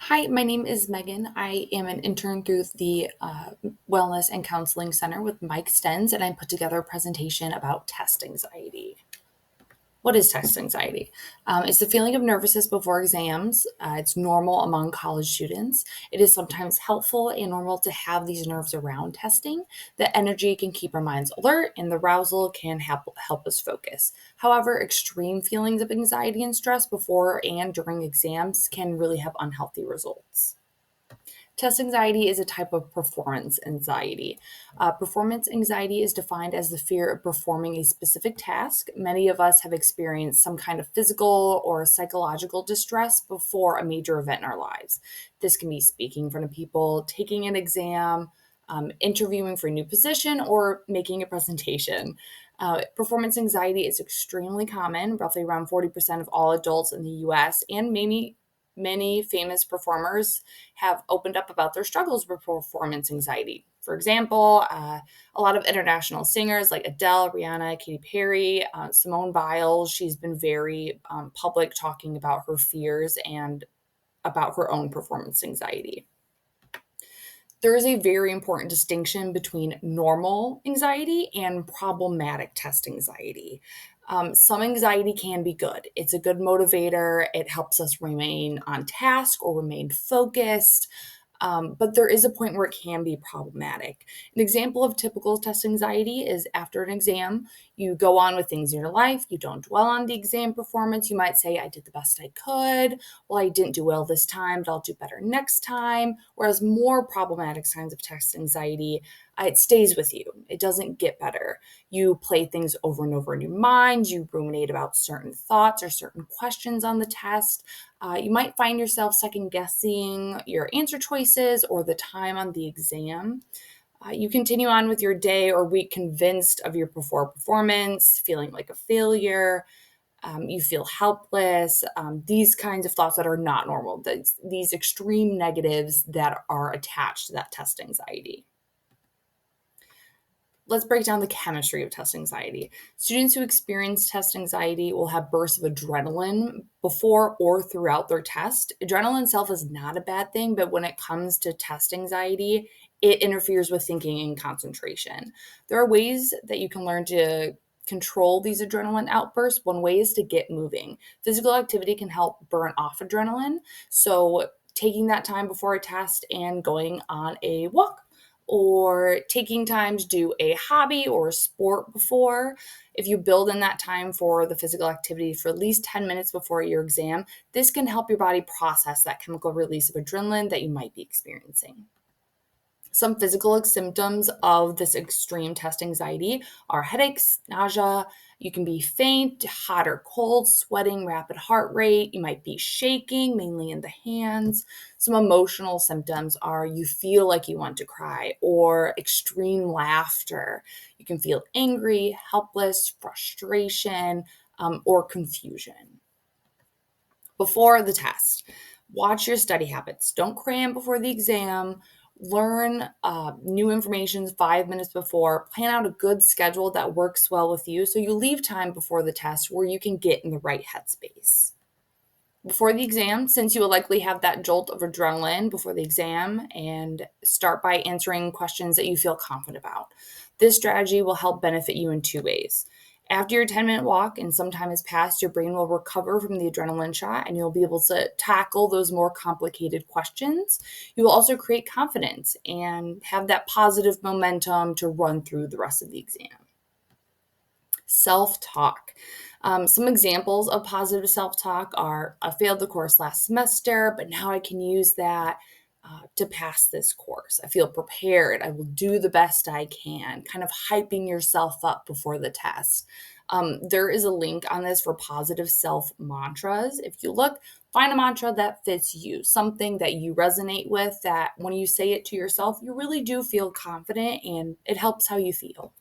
Hi, my name is Megan. I am an intern through the Wellness and Counseling Center with Mike Stens, and I put together a presentation about test anxiety. What is test anxiety? It's the feeling of nervousness before exams. It's normal among college students. It is sometimes helpful and normal to have these nerves around testing. The energy can keep our minds alert, and the arousal can help us focus. However, extreme feelings of anxiety and stress before and during exams can really have unhealthy results. Test anxiety is a type of performance anxiety. Performance anxiety is defined as the fear of performing a specific task. Many of us have experienced some kind of physical or psychological distress before a major event in our lives. This can be speaking in front of people, taking an exam, interviewing for a new position, or making a presentation. Performance anxiety is extremely common. Roughly around 40% of all adults in the US and maybe many famous performers have opened up about their struggles with performance anxiety. For example, a lot of international singers like Adele, Rihanna, Katy Perry, Simone Biles, she's been very public talking about her fears and about her own performance anxiety. There is a very important distinction between normal anxiety and problematic test anxiety. Some anxiety can be good. It's a good motivator. It helps us remain on task or remain focused. But there is a point where it can be problematic. An example of typical test anxiety is after an exam, you go on with things in your life. You don't dwell on the exam performance. You might say, I did the best I could. Well, I didn't do well this time, but I'll do better next time. Whereas more problematic signs of test anxiety, it stays with you. It doesn't get better. You play things over and over in your mind. You ruminate about certain thoughts or certain questions on the test. You might find yourself second guessing your answer choices or the time on the exam. You continue on with your day or week convinced of your before performance, feeling like a failure. You feel helpless. These kinds of thoughts that are not normal, these extreme negatives that are attached to that test anxiety. Let's break down the chemistry of test anxiety. Students who experience test anxiety will have bursts of adrenaline before or throughout their test. Adrenaline itself is not a bad thing, but when it comes to test anxiety, it interferes with thinking and concentration. There are ways that you can learn to control these adrenaline outbursts. One way is to get moving. Physical activity can help burn off adrenaline. So, taking that time before a test and going on a walk or taking time to do a hobby or a sport before. If you build in that time for the physical activity for at least 10 minutes before your exam, this can help your body process that chemical release of adrenaline that you might be experiencing. Some physical symptoms of this extreme test anxiety are headaches, nausea. You can be faint, hot or cold, sweating, rapid heart rate. You might be shaking, mainly in the hands. Some emotional symptoms are you feel like you want to cry or extreme laughter. You can feel angry, helpless, frustration, or confusion. Before the test, watch your study habits. Don't cram before the exam. Learn new information 5 minutes before. Plan out a good schedule that works well with you so you leave time before the test where you can get in the right headspace. Before the exam, since you will likely have that jolt of adrenaline before the exam, and start by answering questions that you feel confident about. This strategy will help benefit you in two ways. After your 10-minute walk and some time has passed, your brain will recover from the adrenaline shot and you'll be able to tackle those more complicated questions. You will also create confidence and have that positive momentum to run through the rest of the exam. Self talk. Some examples of positive self talk are I failed the course last semester, but now I can use that to pass this course. I feel prepared. I will do the best I can, kind of hyping yourself up before the test. There is a link on this for positive self mantras. If you look, find a mantra that fits you, something that you resonate with, that when you say it to yourself, you really do feel confident and it helps how you feel.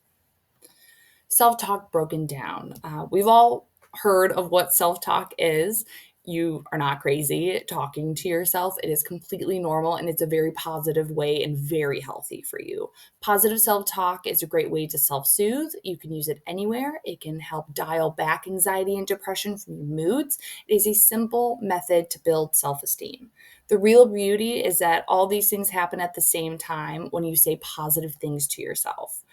Self talk broken down. We've all heard of what self talk is. You are not crazy talking to yourself. It is completely normal and it's a very positive way and very healthy for you. Positive self talk is a great way to self soothe. You can use it anywhere. It can help dial back anxiety and depression from your moods. It is a simple method to build self esteem. The real beauty is that all these things happen at the same time when you say positive things to yourself.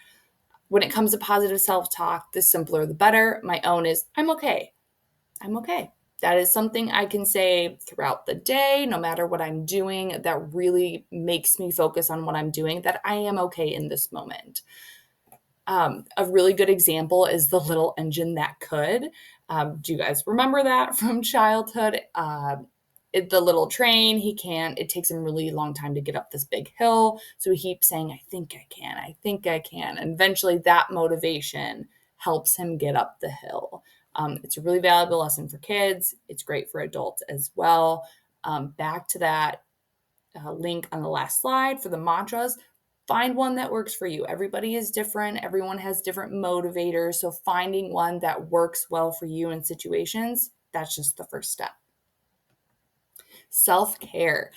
When it comes to positive self talk, the simpler the better. My own is I'm okay. I'm okay. That is something I can say throughout the day, no matter what I'm doing, that really makes me focus on what I'm doing, that I am okay in this moment. A really good example is the little engine that could. Do you guys remember that from childhood? The little train, it takes him a really long time to get up this big hill. So he keeps saying, I think I can, I think I can. And eventually that motivation helps him get up the hill. It's a really valuable lesson for kids. It's great for adults as well. Back to that link on the last slide for the mantras. Find one that works for you. Everybody is different. Everyone has different motivators. So finding one that works well for you in situations, that's just the first step. Self-care.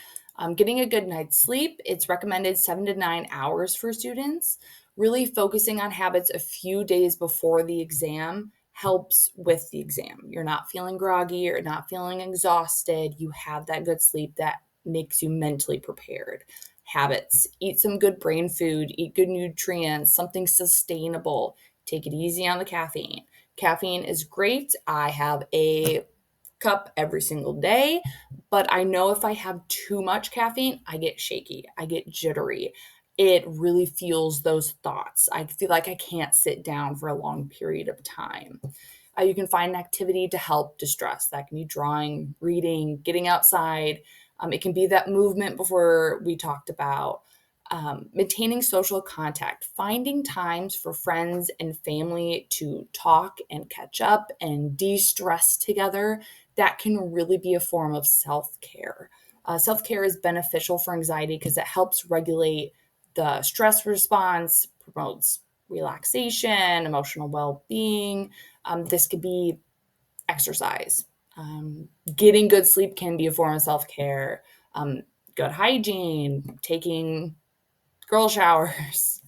Getting a good night's sleep, it's recommended 7 to 9 hours for students. Really focusing on habits a few days before the exam helps with the exam. You're not feeling groggy, you're not feeling exhausted, you have that good sleep that makes you mentally prepared. Habits. Eat some good brain food, eat good nutrients, something sustainable. Take it easy on the caffeine. Caffeine is great. I have a cup every single day, but I know if I have too much caffeine, I get shaky, I get jittery. It really fuels those thoughts. I feel like I can't sit down for a long period of time. You can find an activity to help distress. That can be drawing, reading, getting outside. It can be that movement before we talked about. Maintaining social contact, finding times for friends and family to talk and catch up and de-stress together, that can really be a form of self-care. Self-care is beneficial for anxiety because it helps regulate the stress response, promotes relaxation, emotional well-being. This could be exercise. Getting good sleep can be a form of self-care. Good hygiene, taking girl showers,